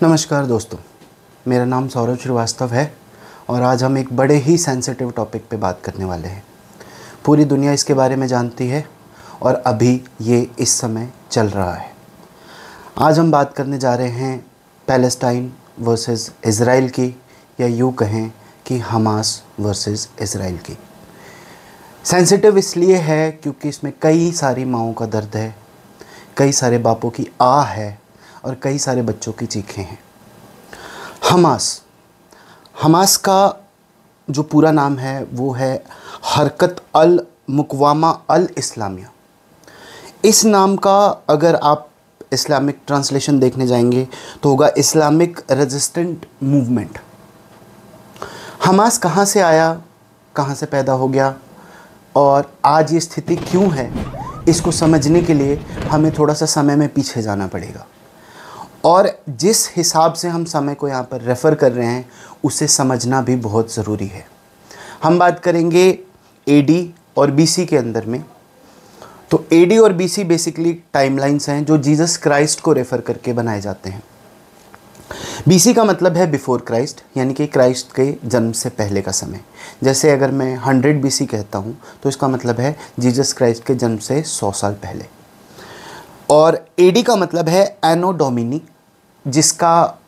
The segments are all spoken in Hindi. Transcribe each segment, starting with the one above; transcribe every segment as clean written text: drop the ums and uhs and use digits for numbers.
नमस्कार दोस्तों, मेरा नाम सौरभ श्रीवास्तव है और आज हम एक बड़े ही सेंसिटिव टॉपिक पे बात करने वाले हैं। पूरी दुनिया इसके बारे में जानती है और अभी ये इस समय चल रहा है। आज हम बात करने जा रहे हैं पैलेस्टाइन वर्सेस इज़राइल की, या यूँ कहें कि हमास वर्सेस इज़राइल की। सेंसिटिव इसलिए है क्योंकि इसमें कई सारी माँओं का दर्द है, कई सारे बापों की आह है और कई सारे बच्चों की चीखें हैं। हमास का जो पूरा नाम है वो है हरकत अल मुक़ावमा अल इस्लामिया। इस नाम का अगर आप इस्लामिक ट्रांसलेशन देखने जाएंगे तो होगा इस्लामिक रेजिस्टेंट मूवमेंट। हमास कहाँ से आया, कहाँ से पैदा हो गया और आज ये स्थिति क्यों है, इसको समझने के लिए हमें थोड़ा सा समय में पीछे जाना पड़ेगा। और जिस हिसाब से हम समय को यहाँ पर रेफ़र कर रहे हैं उसे समझना भी बहुत ज़रूरी है। हम बात करेंगे एडी और बीसी के अंदर में। तो एडी और बीसी बेसिकली टाइमलाइंस हैं जो जीसस क्राइस्ट को रेफ़र करके बनाए जाते हैं। बीसी का मतलब है बिफोर क्राइस्ट, यानी कि क्राइस्ट के जन्म से पहले का समय। जैसे अगर मैं 100 बीसी कहता हूँ तो इसका मतलब है जीसस क्राइस्ट के जन्म से 100 साल पहले। और एडी का मतलब है एनो डोमिनी, जिसका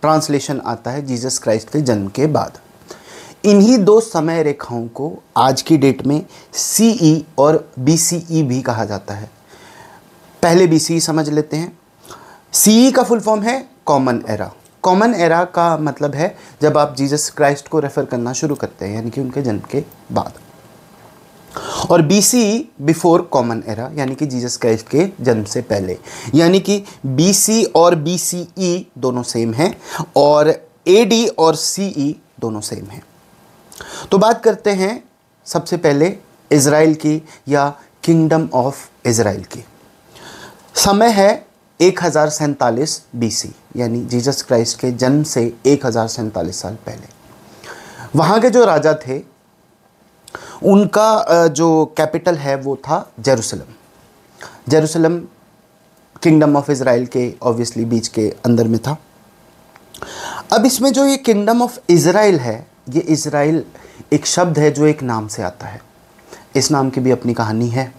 ट्रांसलेशन आता है जीसस क्राइस्ट के जन्म के बाद। इन्हीं दो समय रेखाओं को आज की डेट में सीई और बीसीई भी कहा जाता है। पहले बीसीई समझ लेते हैं। सीई का फुल फॉर्म है कॉमन एरा। कॉमन एरा का मतलब है जब आप जीसस क्राइस्ट को रेफ़र करना शुरू करते हैं, यानी कि उनके जन्म के बाद। और बीसी बिफोर कॉमन एरा, यानी कि जीसस क्राइस्ट के जन्म से पहले। यानी कि बीसी और बीसीई दोनों सेम हैं और एडी और सीई दोनों सेम हैं। तो बात करते हैं सबसे पहले इज़राइल की, या किंगडम ऑफ इज़राइल की। समय है 1047 बीसी, यानी जीसस क्राइस्ट के जन्म से 1047 साल पहले। वहाँ के जो राजा थे उनका जो कैपिटल है वो था जेरूसलम किंगडम ऑफ इज़राइल के ऑब्वियसली बीच के अंदर में था। अब इसमें जो ये किंगडम ऑफ इज़राइल है, ये इज़राइल एक शब्द है जो एक नाम से आता है। इस नाम की भी अपनी कहानी है।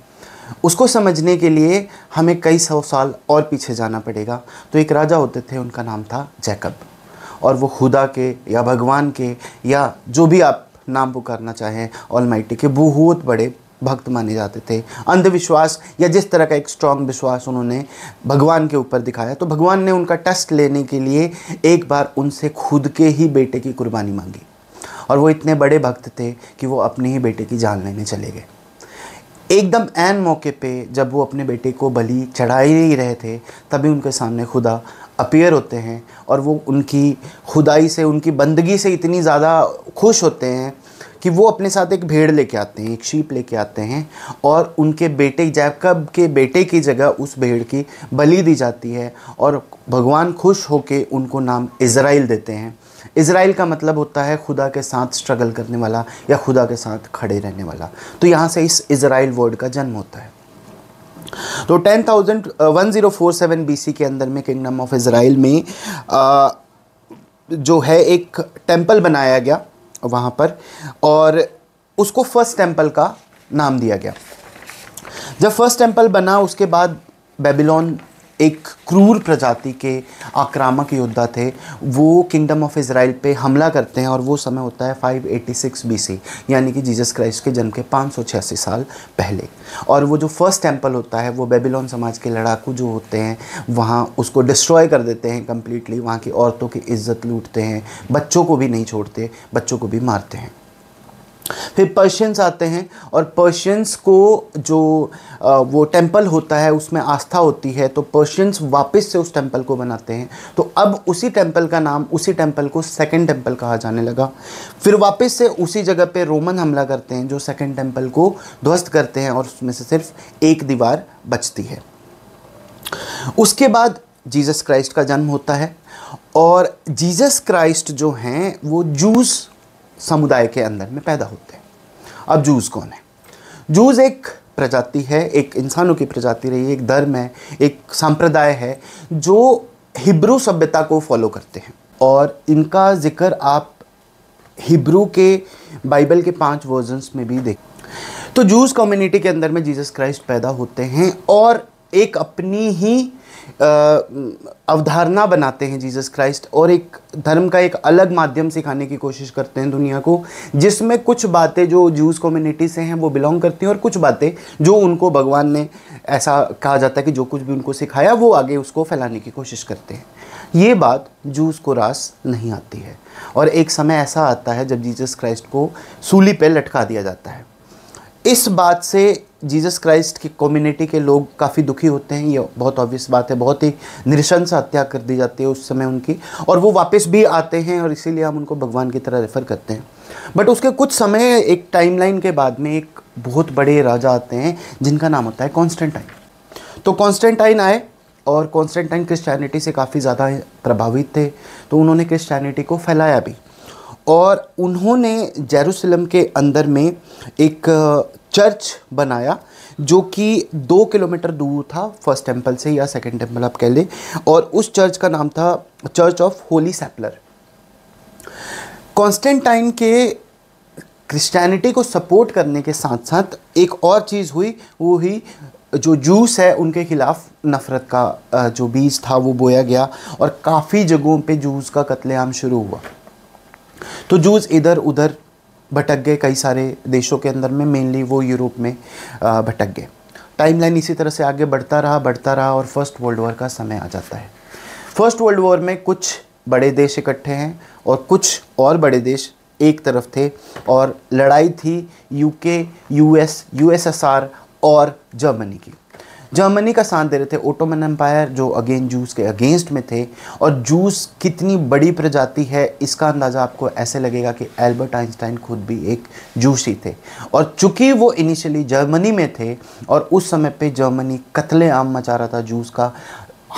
उसको समझने के लिए हमें कई सौ साल और पीछे जाना पड़ेगा। तो एक राजा होते थे, उनका नाम था जैकब, और वो खुदा के या भगवान के या जो भी आप नाम पुकारना चाहें ऑलमाइटी के बहुत बड़े भक्त माने जाते थे। अंधविश्वास या जिस तरह का एक स्ट्रॉन्ग विश्वास उन्होंने भगवान के ऊपर दिखाया, तो भगवान ने उनका टेस्ट लेने के लिए एक बार उनसे खुद के ही बेटे की कुर्बानी मांगी। और वो इतने बड़े भक्त थे कि वो अपने ही बेटे की जान लेने चले गए। एकदम ऐन मौके पे जब वो अपने बेटे को बलि चढ़ा ही रहे थे, तभी उनके सामने खुदा अपीयर होते हैं और वो उनकी खुदाई से, उनकी बंदगी से इतनी ज़्यादा खुश होते हैं कि वो अपने साथ एक भेड़ लेके आते हैं, एक शीप लेके आते हैं और उनके बेटे जैकब के बेटे की जगह उस भेड़ की बलि दी जाती है। और भगवान खुश होके उनको नाम इज़राइल देते हैं। इज़राइल का मतलब होता है खुदा के साथ स्ट्रगल करने वाला या खुदा के साथ खड़े रहने वाला। तो यहाँ से इस इज़राइल वर्ड का जन्म होता है। तो 1047 बीसी के अंदर में किंगडम ऑफ इज़राइल में जो है एक टेंपल बनाया गया वहाँ पर, और उसको फर्स्ट टेंपल का नाम दिया गया। जब फर्स्ट टेंपल बना उसके बाद बेबीलोन एक क्रूर प्रजाति के आक्रामक योद्धा थे, वो किंगडम ऑफ इज़राइल पे हमला करते हैं। और वो समय होता है 586 बीसी, यानी कि जीसस क्राइस्ट के जन्म के 586 साल पहले। और वो जो फर्स्ट टेंपल होता है वो बेबीलोन समाज के लड़ाकू जो होते हैं वहाँ उसको डिस्ट्रॉय कर देते हैं कम्प्लीटली। वहाँ की औरतों की इज्जत लूटते हैं, बच्चों को भी नहीं छोड़ते, बच्चों को भी मारते हैं। फिर पर्शियंस आते हैं और पर्शियंस को जो वो टेंपल होता है उसमें आस्था होती है, तो पर्शियंस वापस से उस टेंपल को बनाते हैं। तो अब उसी टेंपल का नाम, उसी टेंपल को सेकंड टेंपल कहा जाने लगा। फिर वापस से उसी जगह पे रोमन हमला करते हैं जो सेकंड टेंपल को ध्वस्त करते हैं और उसमें से सिर्फ एक दीवार बचती है। उसके बाद जीसस क्राइस्ट का जन्म होता है और जीसस क्राइस्ट जो हैं वो जूस समुदाय के अंदर में पैदा होते हैं। अब जूस कौन है? जूस एक प्रजाति है, एक इंसानों की प्रजाति रही है, एक धर्म है, एक संप्रदाय है जो हिब्रू सभ्यता को फॉलो करते हैं और इनका जिक्र आप हिब्रू के बाइबल के 5 वर्जन्स में भी देख। तो जूस कम्युनिटी के अंदर में जीसस क्राइस्ट पैदा होते हैं और एक अपनी ही अवधारणा बनाते हैं जीसस क्राइस्ट, और एक धर्म का एक अलग माध्यम सिखाने की कोशिश करते हैं दुनिया को, जिसमें कुछ बातें जो जूस कम्युनिटी से हैं वो बिलोंग करती हैं और कुछ बातें जो उनको भगवान ने, ऐसा कहा जाता है कि जो कुछ भी उनको सिखाया वो आगे उसको फैलाने की कोशिश करते हैं। ये बात जूस को रास नहीं आती है और एक समय ऐसा आता है जब जीसस क्राइस्ट को सूली पे लटका दिया जाता है। इस बात से जीसस क्राइस्ट की कम्युनिटी के लोग काफ़ी दुखी होते हैं, ये बहुत ऑब्वियस बात है। बहुत ही नृशंस हत्या कर दी जाती है उस समय उनकी, और वो वापस भी आते हैं और इसीलिए हम उनको भगवान की तरह रेफ़र करते हैं। बट उसके कुछ समय, एक टाइमलाइन के बाद में एक बहुत बड़े राजा आते हैं जिनका नाम होता है कॉन्स्टेंटाइन। तो कॉन्स्टेंटाइन आए और कॉन्स्टेंटाइन क्रिश्चियनिटी से काफ़ी ज़्यादा प्रभावित थे, तो उन्होंने क्रिश्चियनिटी को फैलाया भी, और उन्होंने जेरूसलम के अंदर में एक चर्च बनाया जो कि 2 किलोमीटर दूर था फर्स्ट टेम्पल से, या सेकंड टेम्पल आप कह लें, और उस चर्च का नाम था चर्च ऑफ होली सेपलर। कॉन्स्टेंटाइन के क्रिश्चियनिटी को सपोर्ट करने के साथ साथ एक और चीज़ हुई, वो हुई जो जूस है उनके खिलाफ नफ़रत का जो बीज था वो बोया गया और काफ़ी जगहों पे जूस का कत्लेआम शुरू हुआ। तो जूस इधर उधर भटक गए कई सारे देशों के अंदर में, मेनली वो यूरोप में भटक गए। टाइमलाइन इसी तरह से आगे बढ़ता रहा और फर्स्ट वर्ल्ड वॉर का समय आ जाता है। फर्स्ट वर्ल्ड वॉर में कुछ बड़े देश इकट्ठे हैं और कुछ और बड़े देश एक तरफ थे, और लड़ाई थी यूके, यूएसएसआर और जर्मनी की। जर्मनी का साथ दे रहे थे ओटोमन एम्पायर, जो अगेन जूस के अगेंस्ट में थे। और जूस कितनी बड़ी प्रजाति है इसका अंदाज़ा आपको ऐसे लगेगा कि एल्बर्ट आइंस्टाइन खुद भी एक जूसी थे, और चूँकि वो इनिशियली जर्मनी में थे और उस समय पे जर्मनी कत्लेआम मचा रहा था जूस का,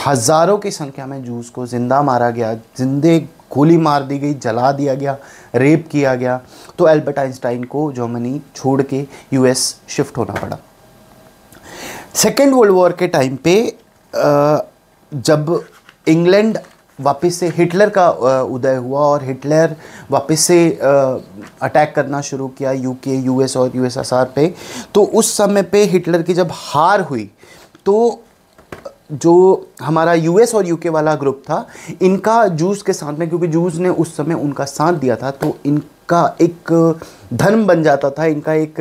हज़ारों की संख्या में जूस को ज़िंदा मारा गया, जिंदे गोली मार दी गई, जला दिया गया, रेप किया गया। तो एल्बर्ट आइंस्टाइन को जर्मनी छोड़ के यूएस शिफ्ट होना पड़ा। सेकेंड वर्ल्ड वॉर के टाइम पे जब इंग्लैंड वापस से, हिटलर का उदय हुआ और हिटलर वापस से अटैक करना शुरू किया यूके, यूएस और यूएसएसआर पे, तो उस समय पे हिटलर की जब हार हुई तो जो हमारा यूएस और यूके वाला ग्रुप था, इनका जूस के साथ में, क्योंकि जूस ने उस समय उनका साथ दिया था, तो इनका एक धर्म बन जाता था, इनका एक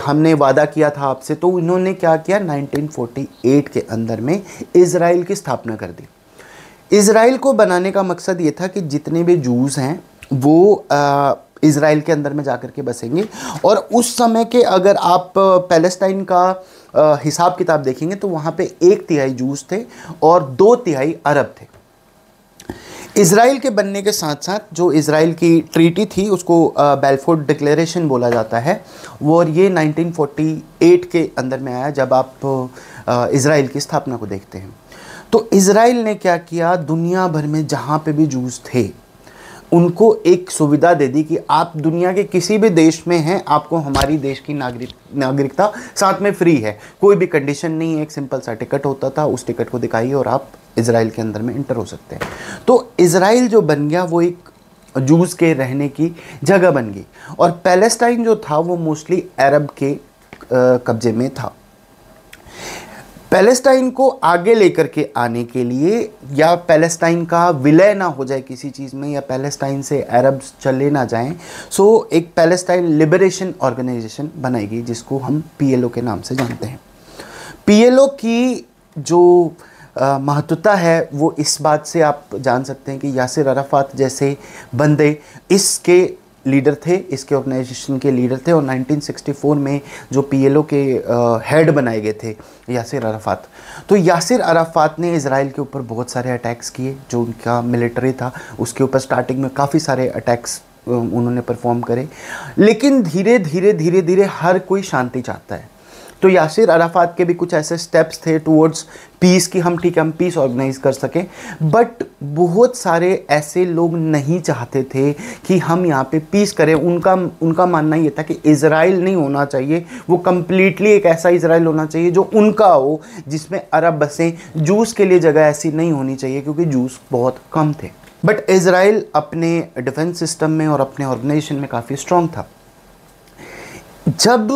हमने वादा किया था आपसे। तो इन्होंने क्या किया, 1948 के अंदर में इज़राइल की स्थापना कर दी। इज़राइल को बनाने का मकसद ये था कि जितने भी जूस हैं वो इज़राइल के अंदर में जाकर के बसेंगे। और उस समय के अगर आप पैलेस्टाइन का हिसाब किताब देखेंगे तो वहाँ पे 1/3 जूस थे और 2/3 अरब थे। इज़राइल के बनने के साथ साथ जो इज़राइल की ट्रीटी थी उसको बेलफोर डिक्लेरेशन बोला जाता है, वो, और ये 1948 के अंदर में आया जब आप इज़राइल की स्थापना को देखते हैं। तो इज़राइल ने क्या किया, दुनिया भर में जहाँ पे भी जूस थे उनको एक सुविधा दे दी कि आप दुनिया के किसी भी देश में हैं, आपको हमारी देश की नागरिकता साथ में फ्री है, कोई भी कंडीशन नहीं है, एक सिंपल सा टिकट होता था, उस टिकट को दिखाइए और आप इज़राइल के अंदर में इंटर हो सकते हैं। तो इज़राइल जो बन गया वो एक जूस के रहने की जगह बन गई, और पैलेस्टाइन जो था वो मोस्टली अरब के कब्जे में था। पैलेस्टाइन को आगे लेकर के आने के लिए, या पैलेस्टाइन का विलय ना हो जाए किसी चीज़ में, या पैलेस्टाइन से अरब्स चले ना जाएं, सो एक पैलेस्टाइन लिबरेशन ऑर्गेनाइजेशन बनाएगी जिसको हम पीएलओ के नाम से जानते हैं। पीएलओ की जो महत्वता है वो इस बात से आप जान सकते हैं कि यासिर अराफात जैसे बंदे इसके लीडर थे, इसके ऑर्गेनाइजेशन के लीडर थे, और 1964 में जो पीएलओ के हेड बनाए गए थे यासिर अराफात। तो यासिर अराफात ने इज़राइल के ऊपर बहुत सारे अटैक्स किए, जो उनका मिलिट्री था उसके ऊपर स्टार्टिंग में काफ़ी सारे अटैक्स उन्होंने परफॉर्म करे। लेकिन धीरे धीरे हर कोई शांति चाहता है, तो यासिर अराफात के भी कुछ ऐसे स्टेप्स थे टुवर्ड्स पीस कि हम ठीक है हम पीस ऑर्गेनाइज कर सकें, बट बहुत सारे ऐसे लोग नहीं चाहते थे कि हम यहाँ पे पीस करें। उनका मानना ये था कि इज़राइल नहीं होना चाहिए, वो कम्प्लीटली एक ऐसा इज़राइल होना चाहिए जो उनका हो, जिसमें अरब बसें, जूस के लिए जगह ऐसी नहीं होनी चाहिए क्योंकि जूस बहुत कम थे। बट इज़राइल अपने डिफेंस सिस्टम में और अपने ऑर्गेनाइजेशन में काफ़ी स्ट्रॉन्ग था। जब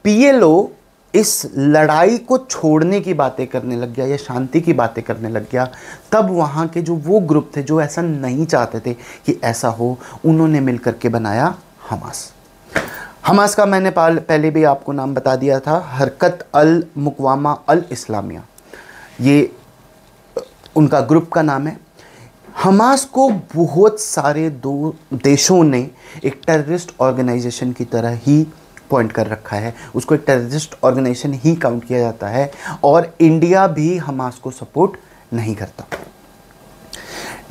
पीएलओ इस लड़ाई को छोड़ने की बातें करने लग गया या शांति की बातें करने लग गया, तब वहाँ के जो वो ग्रुप थे जो ऐसा नहीं चाहते थे कि ऐसा हो, उन्होंने मिलकर के बनाया हमास। हमास का मैंने पहले भी आपको नाम बता दिया था, हरकत अल मुकवामा अल इस्लामिया, ये उनका ग्रुप का नाम है। हमास को बहुत सारे देशों ने एक टेररिस्ट ऑर्गेनाइजेशन की तरह ही पॉइंट कर रखा है, उसको एक टेररिस्ट ऑर्गेनाइजेशन ही काउंट किया जाता है, और इंडिया भी हमास को सपोर्ट नहीं करता।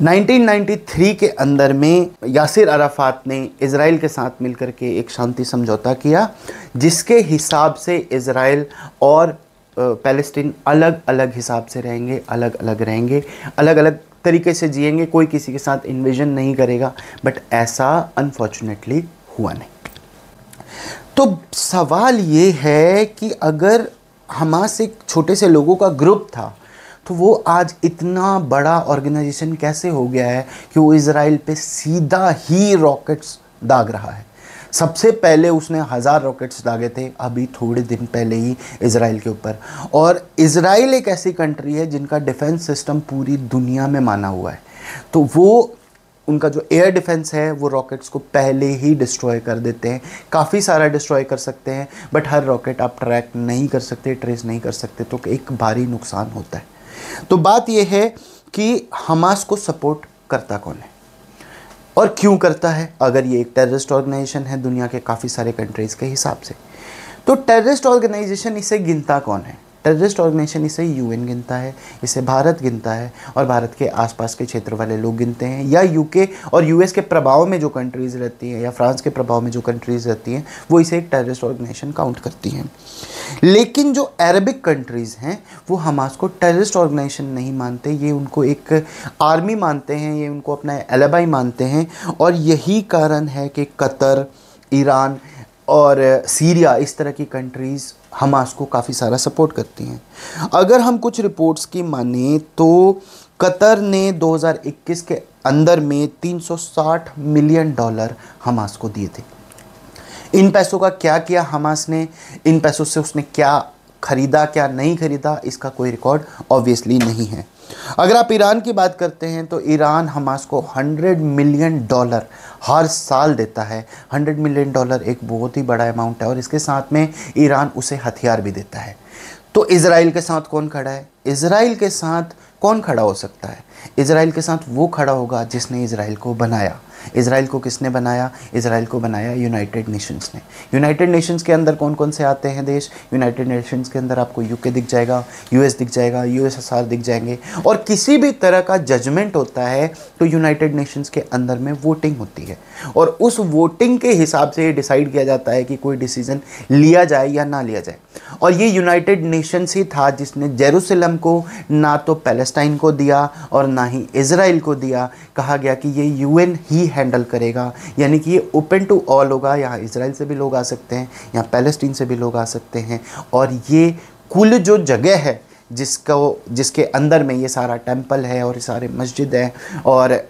1993 के अंदर में यासिर अराफात ने इज़राइल के साथ मिलकर के एक शांति समझौता किया, जिसके हिसाब से इज़राइल और पैलेस्टीन अलग अलग हिसाब से रहेंगे, अलग अलग तरीके से जिएंगे, कोई किसी के साथ इन्वेजन नहीं करेगा। बट ऐसा अनफॉर्चुनेटली हुआ नहीं। तो सवाल ये है कि अगर हमास एक छोटे से लोगों का ग्रुप था, तो वो आज इतना बड़ा ऑर्गेनाइजेशन कैसे हो गया है कि वो इज़राइल पे सीधा ही रॉकेट्स दाग रहा है। सबसे पहले उसने 1000 रॉकेट्स दागे थे अभी थोड़े दिन पहले ही इज़राइल के ऊपर। और इज़राइल एक ऐसी कंट्री है जिनका डिफेंस सिस्टम पूरी दुनिया में माना हुआ है, तो वो उनका जो एयर डिफेंस है वो रॉकेट्स को पहले ही डिस्ट्रॉय कर देते हैं। काफ़ी सारा डिस्ट्रॉय कर सकते हैं, बट हर रॉकेट आप ट्रैक नहीं कर सकते, ट्रेस नहीं कर सकते, तो एक भारी नुकसान होता है। तो बात यह है कि हमास को सपोर्ट करता कौन है और क्यों करता है, अगर ये एक टेररिस्ट ऑर्गेनाइजेशन है दुनिया के काफ़ी सारे कंट्रीज़ के हिसाब से। तो टेररिस्ट ऑर्गेनाइजेशन इसे गिनता कौन है? टेररिस्ट ऑर्गेनाइजेशन इसे यूएन गिनता है, इसे भारत गिनता है, और भारत के आसपास के क्षेत्र वाले लोग गिनते हैं, या यूके और यूएस के प्रभाव में जो कंट्रीज़ रहती हैं या फ्रांस के प्रभाव में जो कंट्रीज़ रहती हैं वो इसे एक टेररिस्ट ऑर्गेनाइजेशन काउंट करती हैं। लेकिन जो अरबिक कंट्रीज़ हैं वो हमास को टेररिस्ट ऑर्गेनाइजेशन नहीं मानते, ये उनको एक आर्मी मानते हैं, ये उनको अपना एलाबाई मानते हैं। और यही कारण है कि कतर, ईरान और सीरिया इस तरह की कंट्रीज़ हमास को काफ़ी सारा सपोर्ट करती हैं। अगर हम कुछ रिपोर्ट्स की माने तो कतर ने 2021 के अंदर में $360 मिलियन हमास को दिए थे। इन पैसों का क्या किया हमास ने, इन पैसों से उसने क्या खरीदा क्या नहीं खरीदा, इसका कोई रिकॉर्ड ऑब्वियसली नहीं है। अगर आप ईरान की बात करते हैं तो ईरान हमास को $100 मिलियन हर साल देता है। $100 मिलियन एक बहुत ही बड़ा अमाउंट है, और इसके साथ में ईरान उसे हथियार भी देता है। तो इज़राइल के साथ कौन खड़ा है? इज़राइल के साथ कौन खड़ा हो सकता है? इज़राइल के साथ वो खड़ा होगा जिसने इज़राइल को बनाया। इज़राइल को किसने बनाया? इज़राइल को बनाया यूनाइटेड नेशंस ने। यूनाइटेड नेशंस के अंदर कौन कौन से आते हैं देश? यूनाइटेड नेशंस के अंदर आपको यूके दिख जाएगा, यूएस दिख जाएगा, यूएसएसआर दिख जाएंगे। और किसी भी तरह का जजमेंट होता है तो यूनाइटेड नेशंस के अंदर में वोटिंग होती है, और उस वोटिंग के हिसाब से ये डिसाइड किया जाता है कि कोई डिसीजन लिया जाए या ना लिया जाए। और ये यूनाइटेड नेशंस ही था जिसने जेरूसलम को ना तो पैलेस्टाइन को दिया और ना ही इज़राइल को दिया। कहा गया कि ये यूएन ही हैंडल करेगा, यानी कि ये ओपन टू ऑल होगा। यहाँ इज़राइल से भी लोग आ सकते हैं, यहाँ पैलेस्टीन से भी लोग आ सकते हैं, और ये कुल जो जगह है जिसके अंदर में ये सारा टेंपल है और ये सारे मस्जिद है और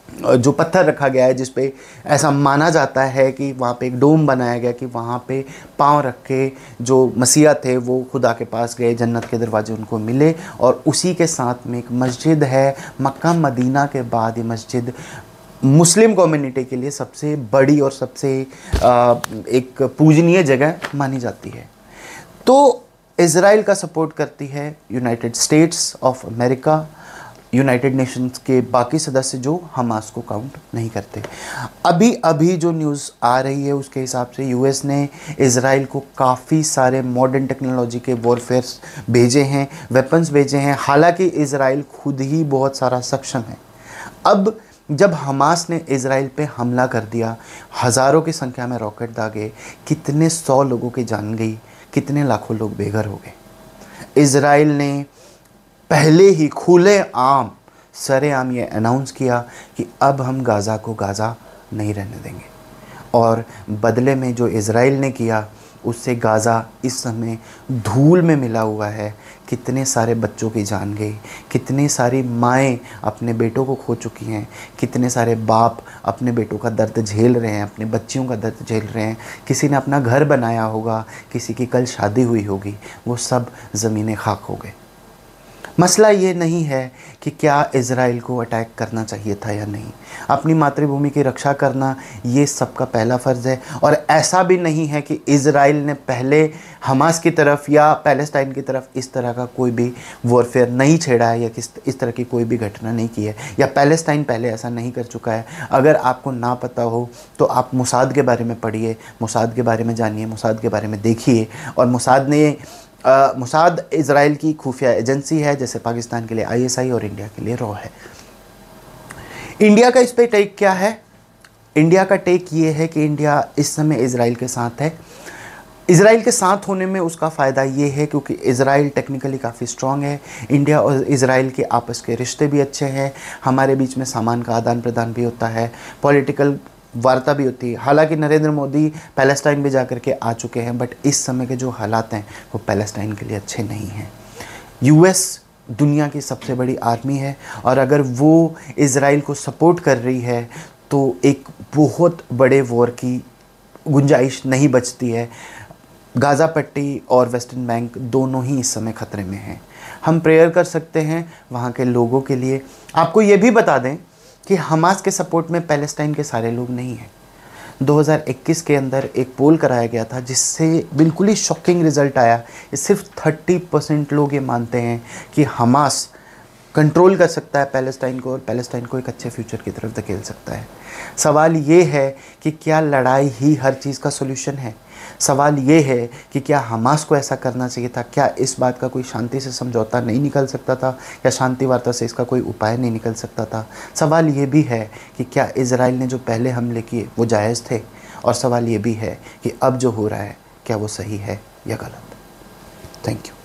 जो पत्थर रखा गया है जिस पे ऐसा माना जाता है कि वहाँ पे एक डोम बनाया गया कि वहाँ पे पाँव रख के जो मसीहा थे वो खुदा के पास गए, जन्नत के दरवाजे उनको मिले। और उसी के साथ में एक मस्जिद है, मक्का मदीना के बाद ये मस्जिद मुस्लिम कम्युनिटी के लिए सबसे बड़ी और सबसे एक पूजनीय जगह मानी जाती है। तो इज़राइल का सपोर्ट करती है United states of America, United Nations के बाकी सदस्य जो हमास को काउंट नहीं करते। अभी अभी जो न्यूज़ आ रही है उसके हिसाब से यूएस ने इज़राइल को काफ़ी सारे मॉडर्न टेक्नोलॉजी के वॉरफेयर्स भेजे हैं, वेपन्स भेजे हैं। हालांकि इज़राइल खुद ही बहुत सारा सक्षम है। अब जब हमास ने इज़राइल पे हमला कर दिया, हज़ारों की संख्या में रॉकेट दागे, कितने 100 लोगों की जान गई, कितने लाखों लोग बेघर हो गए। इज़राइल ने पहले ही खुलेआम सरेआम ये अनाउंस किया कि अब हम गाज़ा को गाज़ा नहीं रहने देंगे, और बदले में जो इज़राइल ने किया उससे गाज़ा इस समय धूल में मिला हुआ है। कितने सारे बच्चों की जान गई, कितनी सारी माएँ अपने बेटों को खो चुकी हैं, कितने सारे बाप अपने बेटों का दर्द झेल रहे हैं, अपने बच्चियों का दर्द झेल रहे हैं। किसी ने अपना घर बनाया होगा, किसी की कल शादी हुई होगी, वो सब ज़मीनें खाक हो गए। मसला ये नहीं है कि क्या इज़राइल को अटैक करना चाहिए था या नहीं। अपनी मातृभूमि की रक्षा करना ये सबका पहला फ़र्ज़ है। और ऐसा भी नहीं है कि इज़राइल ने पहले हमास की तरफ या पैलेस्टाइन की तरफ इस तरह का कोई भी वॉरफेयर नहीं छेड़ा है, या इस तरह की कोई भी घटना नहीं की है, या पैलेस्टाइन पहले ऐसा नहीं कर चुका है। अगर आपको ना पता हो तो आप मोसाद के बारे में पढ़िए, मोसाद के बारे में जानिए, मोसाद के बारे में देखिए। और मोसाद इज़राइल की खुफिया एजेंसी है, जैसे पाकिस्तान के लिए ISI और इंडिया के लिए रॉ है। इंडिया का इस पे टेक क्या है? इंडिया का टेक ये है कि इंडिया इस समय इज़राइल के साथ है। इज़राइल के साथ होने में उसका फ़ायदा ये है क्योंकि इज़राइल टेक्निकली काफ़ी स्ट्रॉन्ग है। इंडिया और इज़राइल के आपस के रिश्ते भी अच्छे हैं, हमारे बीच में सामान का आदान प्रदान भी होता है, पॉलिटिकल वार्ता भी होती है। हालांकि नरेंद्र मोदी पैलेस्टाइन भी जा कर के आ चुके हैं, बट इस समय के जो हालात हैं वो पैलेस्टाइन के लिए अच्छे नहीं हैं। US दुनिया की सबसे बड़ी आर्मी है, और अगर वो इज़राइल को सपोर्ट कर रही है तो एक बहुत बड़े वॉर की गुंजाइश नहीं बचती है। गाज़ा पट्टी और वेस्टर्न बैंक दोनों ही इस समय ख़तरे में हैं। हम प्रेयर कर सकते हैं वहाँ के लोगों के लिए। आपको ये भी बता दें कि हमास के सपोर्ट में पैलेस्टाइन के सारे लोग नहीं हैं। 2021 के अंदर एक पोल कराया गया था जिससे बिल्कुल ही शॉकिंग रिज़ल्ट आया। सिर्फ 30% लोग ये मानते हैं कि हमास कंट्रोल कर सकता है पैलेस्टाइन को, और पैलेस्टाइन को एक अच्छे फ्यूचर की तरफ धकेल सकता है। सवाल ये है कि क्या लड़ाई ही हर चीज़ का सॉल्यूशन है? सवाल ये है कि क्या हमास को ऐसा करना चाहिए था? क्या इस बात का कोई शांति से समझौता नहीं निकल सकता था, या शांति वार्ता से इसका कोई उपाय नहीं निकल सकता था? सवाल ये भी है कि क्या इज़राइल ने जो पहले हमले किए वो जायज़ थे? और सवाल ये भी है कि अब जो हो रहा है क्या वो सही है या गलत? Thank you.